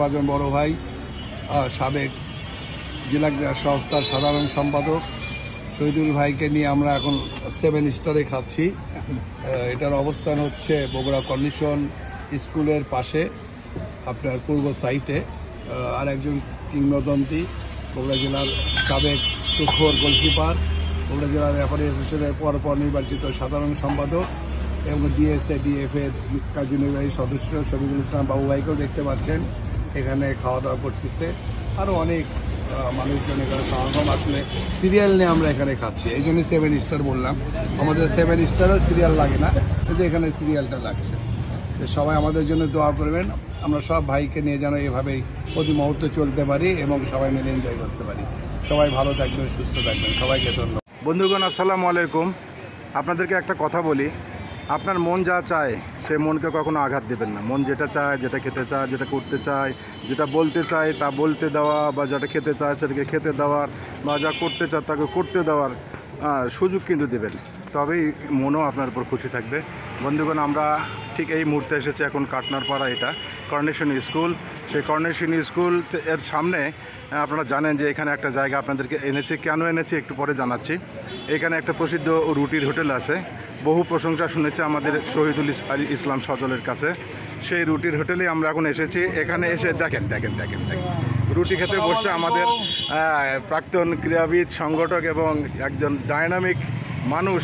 পারবেন বড় ভাই, সাবেক জেলা ক্রীড়া সংস্থার সাধারণ সম্পাদক শহীদুল ভাইকে নিয়ে আমরা এখন 7 স্টারে খাচ্ছি। এটার অবস্থান হচ্ছে বগুড়া কন্ডিশন স্কুলের পাশে, আপনার পূর্ব সাইটে। আর একজন কিংবদন্তি বগুড়া জেলার সাবেক তুখোর গোলকিপার, বগুড়া জেলার রেফারি অ্যাসোসিয়েশনের পরপর নির্বাচিত সাধারণ সম্পাদক এবং DSA-DF এর কার্যনির্বাহী সদস্য শফিকুল ইসলাম বাবু ভাইকেও দেখতে পাচ্ছেন এখানে খাওয়া দাওয়া করতেছে। আরও অনেক মানুষজন এখানে সমাগম, আসলে সিরিয়াল নিয়ে আমরা এখানে খাচ্ছি, এই জন্যই 7 স্টার বললাম। আমাদের 7 স্টারও সিরিয়াল লাগে না, কিন্তু এখানে সিরিয়ালটা লাগছে। সবাই আমাদের জন্য দোয়া করবেন, আমরা সব ভাইকে নিয়ে যেন এভাবেই প্রতি মুহূর্তে চলতে পারি এবং সবাই মিলে এনজয় করতে পারি। সবাই ভালো থাকবেন, সুস্থ থাকবেন, সবাইকে ধন্যবাদ। বন্ধুগণ, আসসালামু আলাইকুম। আপনাদেরকে একটা কথা বলি, আপনার মন যা চায় সে মনকে কখনো আঘাত দেবেন না। মন যেটা চায়, যেটা খেতে চায়, যেটা করতে চায়, যেটা বলতে চায় তা বলতে দেওয়া, বা যেটা খেতে চায় সেটাকে খেতে দেওয়ার, বা যা করতে চায় তাকে করতে দেওয়ার সুযোগ কিন্তু দেবেন, তবেই মনও আপনার উপর খুশি থাকবে। বন্ধুগণ, আমরা ঠিক এই মুহূর্তে এসেছি এখন কাটনারপাড়া, এটা কর্নেশন স্কুল। সেই কর্নেশন স্কুল এর সামনে আপনারা জানেন যে এখানে একটা জায়গা আপনাদেরকে এনেছি। কেন এনেছি একটু পরে জানাচ্ছি। এখানে একটা প্রসিদ্ধ রুটির হোটেল আছে, বহু প্রশংসা শুনেছি আমাদের শহীদুল ইসলাম সজলের কাছে। সেই রুটির হোটেলে আমরা এখন এসেছি। এখানে এসে দেখেন রুটি খেতে বসছে আমাদের প্রাক্তন ক্রীড়াবিদ, সংগঠক এবং একজন ডায়নামিক মানুষ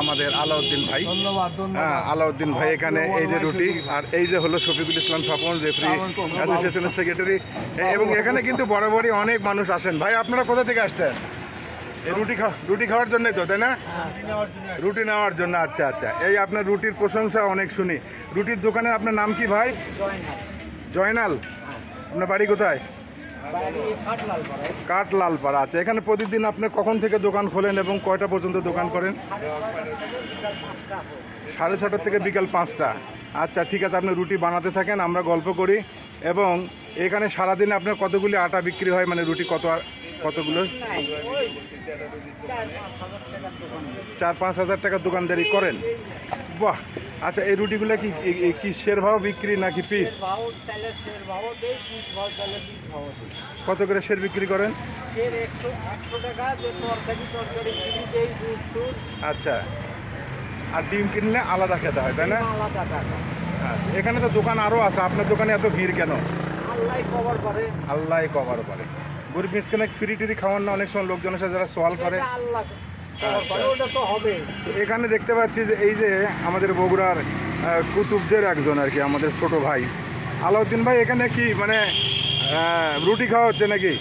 আমাদের আলাউদ্দিন ভাই। আলাউদ্দিন ভাই এখানে এই যে রুটি, আর এই যে হলো শফিকুল ইসলাম স্বপন, রেফারি অ্যাসোসিয়েশনের সেক্রেটারি। এবং এখানে কিন্তু বরাবরই অনেক মানুষ আসেন। ভাই, আপনারা কোথা থেকে আসছেন? এই রুটি খাওয়ার জন্যই তো, তাই না? রুটি নেওয়ার জন্য। আচ্ছা আচ্ছা, এই আপনার রুটির প্রশংসা অনেক শুনি। রুটির দোকানে আপনার নাম কি ভাই? জয়নাল। আপনার বাড়ি কোথায়? কাটলালপাড়া। আচ্ছা, এখানে প্রতিদিন আপনি কখন থেকে দোকান খোলেন এবং কয়টা পর্যন্ত দোকান করেন? 6:30 থেকে বিকাল 5টা। আচ্ছা, ঠিক আছে, আপনি রুটি বানাতে থাকেন, আমরা গল্প করি। এবং এখানে সারাদিনে আপনার কতগুলি আটা বিক্রি হয়, মানে রুটি কতগুলো? 4-5 হাজার টাকার দোকানদারি করেন। বাহ। আচ্ছা, এই রুটিগুলো কি শের ভাও বিক্রি নাকি পিস? কত করে শের বিক্রি করেন? আচ্ছা, আর ডিম কিনলে আলাদা খেতে হয়, তাই না? এখানে তো দোকান আরও আছে, আপনার দোকানে এত ভিড় কেন? আল্লাহ কভার করে। গরিব মিসকিনে ফ্রি টিরি খাওয়ান না অনেক সময় লোকজনের সাথে যারা সওয়াল করে? এখানে দেখতে পাচ্ছি যে এই যে আমাদের বগুড়ার কুতুবদের একজন আর কি, আমাদের ছোট ভাই আলাউদ্দিন ভাই, এখানে কি মানে রুটি খাওয়া হচ্ছে নাকি?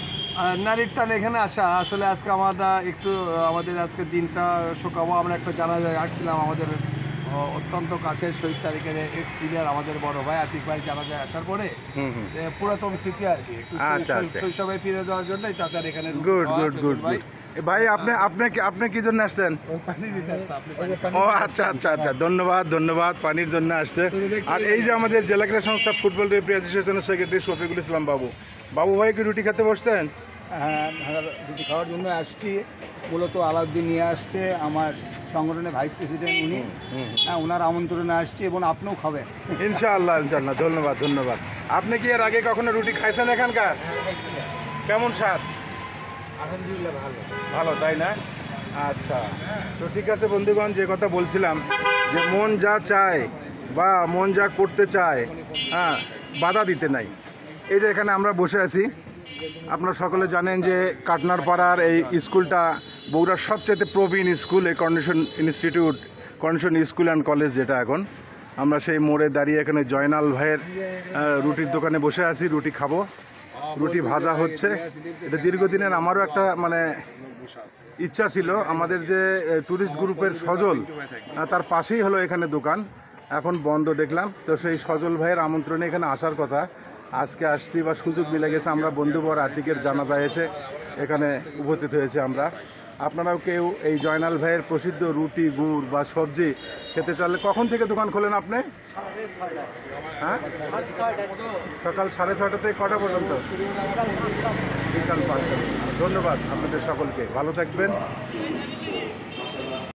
নারীর টান এখানে আসা, আসলে আজকে আমাদের আজকে দিনটা শোকাবো। আমরা একটা জানাজায় আসছিলাম, আমাদের অত্যন্ত কাছের শহীদ তারিখের এক্স প্লেয়ার আমাদের বড় ভাই আতিক ভাই জানাজায় আসার পরে পুরাতন স্মৃতি আর কি, শৈশবে ফিরে যাওয়ার জন্য চাচার এখানে। গুড ভাই, আপনি কি জন্য আসছেন? ও আচ্ছা আচ্ছা আচ্ছা, ধন্যবাদ। পানির জন্য আসছে। আর এই যে আমাদের জেলা ক্রীড়া সংস্থা ফুটবল রেফারি অ্যাসোসিয়েশনের সেক্রেটারি শফিকুল ইসলাম বাবু ভাই কি রুটি খেতে বসছেন? হ্যাঁ, রুটি খাওয়ার জন্য আসছি। মূলত আলাউদ্দিন নিয়ে আসছে, আমার সংগঠনের ভাইস প্রেসিডেন্ট উনি। হ্যাঁ, ওনার আমন্ত্রণে আসছি এবং আপনিও খাবেন ইনশাআল্লাহ। ধন্যবাদ। আপনি কি এর আগে কখনো রুটি খাইছেন এখানকার? কেমন স্বাদ? আলহামদুলিল্লাহ ভালো, তাই না? আচ্ছা, তো ঠিক আছে বন্ধুগণ, যে কথা বলছিলাম যে মন যা চায় বা মন যা করতে চায়, হ্যাঁ, বাধা দিতে নাই। এই যে এখানে আমরা বসে আছি, আপনারা সকলে জানেন যে কাটনারপাড়ার এই স্কুলটা বগুড়ার সবচেয়ে প্রবীণ স্কুল, এই কন্ডিশন স্কুল অ্যান্ড কলেজ, যেটা এখন আমরা সেই মোড়ে দাঁড়িয়ে এখানে জয়নাল ভাইয়ের রুটির দোকানে বসে আছি। রুটি খাবো, রুটি ভাজা হচ্ছে। এটা দীর্ঘদিনের আমারও একটা মানে ইচ্ছা ছিল। আমাদের যে ট্যুরিস্ট গ্রুপের সজল, তার পাশেই হলো এখানে দোকান, এখন বন্ধ দেখলাম। তো সেই সজল ভাইয়ের আমন্ত্রণে এখানে আসার কথা, আজকে আসছি বা সুযোগ মিলে গেছে। আমরা বন্ধুবর আতিকের জানাজায় এসে এখানে উপস্থিত হয়েছি আমরা। আপনারাও কেউ এই জয়নাল ভাইয়ের প্রসিদ্ধ রুটি, গুড় বা সবজি খেতে চাইলে কখন থেকে দোকান খোলেন আপনি? হ্যাঁ, সকাল 6:30 থেকে কটা পর্যন্ত? বিকাল 5টা। ধন্যবাদ আপনাদের সকলকে, ভালো থাকবেন।